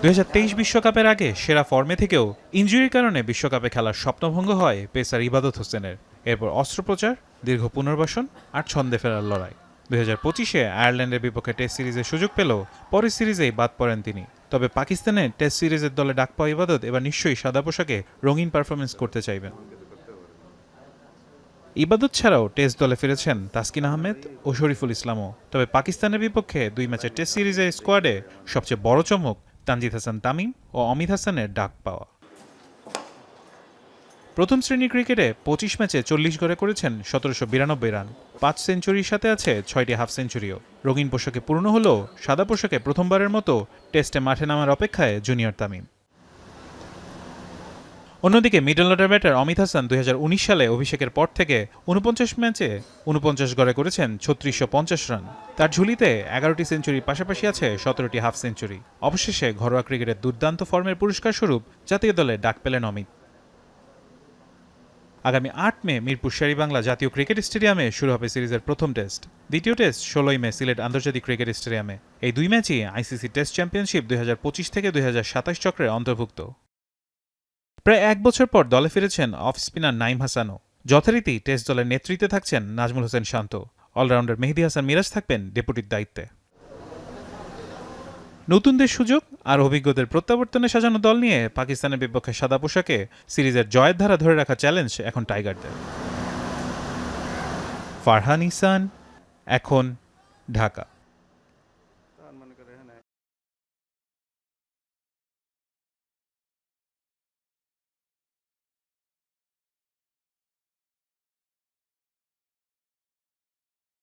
2023 বিশ্বকাপের আগে সেরা ফর্মে থেকেও ইনজুরির কারণে বিশ্বকাপে খেলার স্বপ্নভঙ্গ হয় পেসার ইবাদত হোসেনের। এরপর অস্ত্রোপচার, দীর্ঘ পুনর্বাসন আর ছন্দে ফেরার লড়াই। 2025-এ আয়ারল্যান্ডের বিপক্ষে টেস্ট সিরিজের সুযোগ পেলেও পরের সিরিজেই বাদ পড়েন তিনি। তবে পাকিস্তানের টেস্ট সিরিজের দলে ডাক পাওয়া ইবাদত এবার নিশ্চয়ই সাদা পোশাকে রঙিন পারফরমেন্স করতে চাইবেন। ইবাদত ছাড়াও টেস্ট দলে ফিরেছেন তাসকিন আহমেদ ও শরীফুল ইসলামও। তবে পাকিস্তানের বিপক্ষে 2 ম্যাচের টেস্ট সিরিজের স্কোয়াডে সবচেয়ে বড় চমক তানজিদ হাসান তামিম ও অমিত হাসানের ডাক পাওয়া। প্রথম শ্রেণীর ক্রিকেটে 25 ম্যাচে 40 গড়ে করেছেন 1792 রান, 5 সেঞ্চুরির সাথে আছে 6টি হাফ সেঞ্চুরিও। রঙিন পোশাকে পূর্ণ হলেও সাদা পোশাকে প্রথমবারের মতো টেস্টে মাঠে নামার অপেক্ষায় জুনিয়র তামিম। অন্যদিকে middle order batter Amit Hasan 2019 সালে অভিষেকের পর থেকে 49 ম্যাচে 49 গড়ে করেছেন 3650 রান। তার ঝুলিতে 11টি সেঞ্চুরির পাশাপাশি আছে 17টি হাফ সেঞ্চুরি। অবশেষে ঘরোয়া ক্রিকেটের দুর্দান্ত ফর্মের পুরস্কার স্বরূপ জাতীয় দলে ডাক পেলেন অমিত। আগামী 8 মে মিরপুর শেরেবাংলা জাতীয় ক্রিকেট স্টেডিয়ামে শুরু হবে সিরিজের প্রথম টেস্ট। দ্বিতীয় টেস্ট 16 মে সিলেট আন্তর্জাতিক ক্রিকেট স্টেডিয়ামে। এই 2 ম্যাচই আইসিসি টেস্ট চ্যাম্পিয়নশিপ 2025 থেকে 2027 চক্রের অন্তর্ভুক্ত। প্রায় 1 বছর পর দলে ফিরেছেন অফ স্পিনার নাইম হাসানও। যথারীতি টেস্ট দলের নেতৃত্বে থাকছেন নাজমুল হোসেন শান্ত। অলরাউন্ডার মেহেদী হাসান মিরাজ থাকবেন ডেপুটির দায়িত্বে। নতুনদের সুযোগ আর অভিজ্ঞদের প্রত্যাবর্তনে সাজানো দল নিয়ে পাকিস্তানের বিপক্ষে সাদা পোশাকে সিরিজের জয়ের ধারা ধরে রাখা চ্যালেঞ্জ এখন টাইগারদের। ফারহান ইহসান, এখন, ঢাকা।